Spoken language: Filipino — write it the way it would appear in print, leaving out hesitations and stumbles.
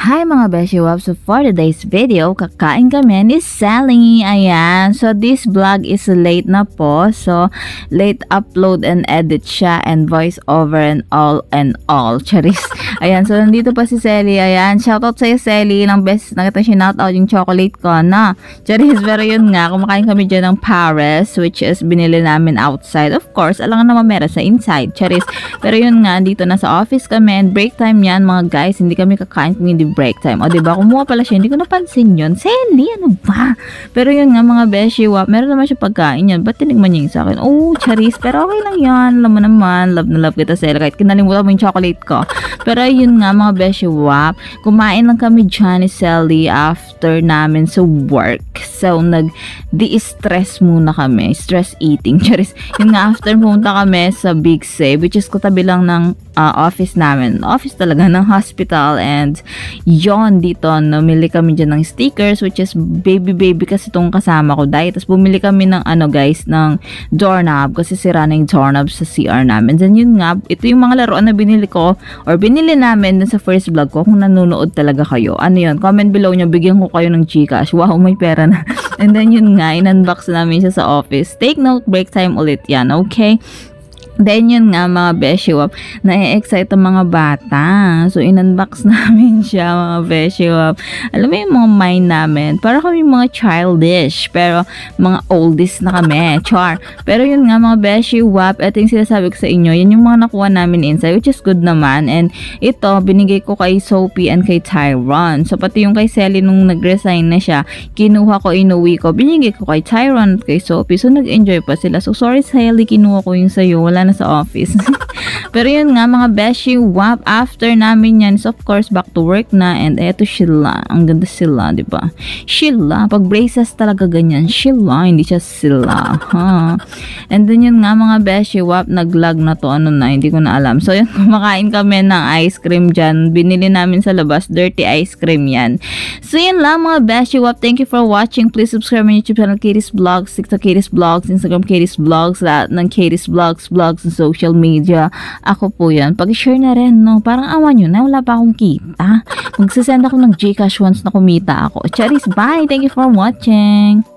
Hi mga Beshi Wap! So for today's video, kakain kami ni Sally. Ayan. So this vlog is late na po. So late upload and edit siya and voice over and all. Charis. Ayan. So nandito pa si Sally. Ayan. Shoutout sa'yo Sally. Ng best nakita shout out yung chocolate ko na. Charis. Pero yun nga. Kumakain kami dyan ng Paris which is binili namin outside. Of course, alam nga naman meron sa inside. Charis. Pero yun nga. Dito na sa office kami and break time yan mga guys. Hindi kami kakain kung hindi break time. O diba, kumuha pala siya. Hindi ko napansin yun. Sally, ano ba? Pero yun nga mga Beshi Wap, meron naman siya pagkain yan. Ba't tinigman niya yung sa akin? Oh, charis. Pero okay lang yan. Alam mo naman, love na love kita Sally. Kahit kinalimutan mo yung chocolate ko. Pero yun nga mga Beshi Wap, kumain lang kami dyan ni Sally after namin sa work. So, nag-de-stress muna kami. Stress eating. Charis. Yun nga, after pumunta kami sa Big Save, which is katabi lang ng office namin. Office talaga ng hospital. And yon dito, namili kami dyan ng stickers, which is baby kasi itong kasama ko dahil. Tapos bumili kami ng guys, ng doorknob kasi sira na yung doorknob sa CR namin. Then yun nga, ito yung mga laruan na binili ko or binili namin sa first vlog ko. Kung nanonood talaga kayo, ano yun, comment below nyo, bigyan ko kayo ng Gcash. Wow, may pera na. And then yun nga, in-unbox namin siya sa office. Take note, break time ulit yan, okay? Then yun nga mga Beshi Wap, na-excite ang mga bata. So in-unbox namin siya mga Beshi Wap. Alam mo yung mga mind namin, para kami mga childish, pero mga oldies na kami. Char. Pero yun nga mga Beshi Wap, ito yung sinasabi ko sa inyo, yan yung mga nakuha namin inside, which is good naman. And ito, binigay ko kay Sophie and kay Tyron. So pati yung kay Sally nung nag-resign na siya, kinuha ko, inuwi ko, binigay ko kay Tyron at kay Sophie. So nag-enjoy pa sila. So sorry Sally, kinuha ko yung sa'yo. Wala na sa office. Pero yun nga mga Beshi Wap, after namin yan, so of course back to work na. And eto sila, ang ganda sila, di ba? Sila, pag braces talaga ganyan, sila, hindi siya sila, ha? And then yun nga mga Beshi Wap, nag-lag na to, ano na, hindi ko na alam. So yun, kumakain kami ng ice cream dyan, binili namin sa labas, dirty ice cream yan. So yun lang mga Beshi Wap, thank you for watching. Please subscribe my YouTube channel Katie's Vlogs, TikTok Katie's Vlogs, Instagram Katie's Vlogs, lahat ng Katie's Vlogs sa social media. Ako po yan. Pag-share na rin, no? Parang awan nyo na, wala pa akong kita. Magsasend ako ng Gcash once na kumita ako. Charis, bye! Thank you for watching!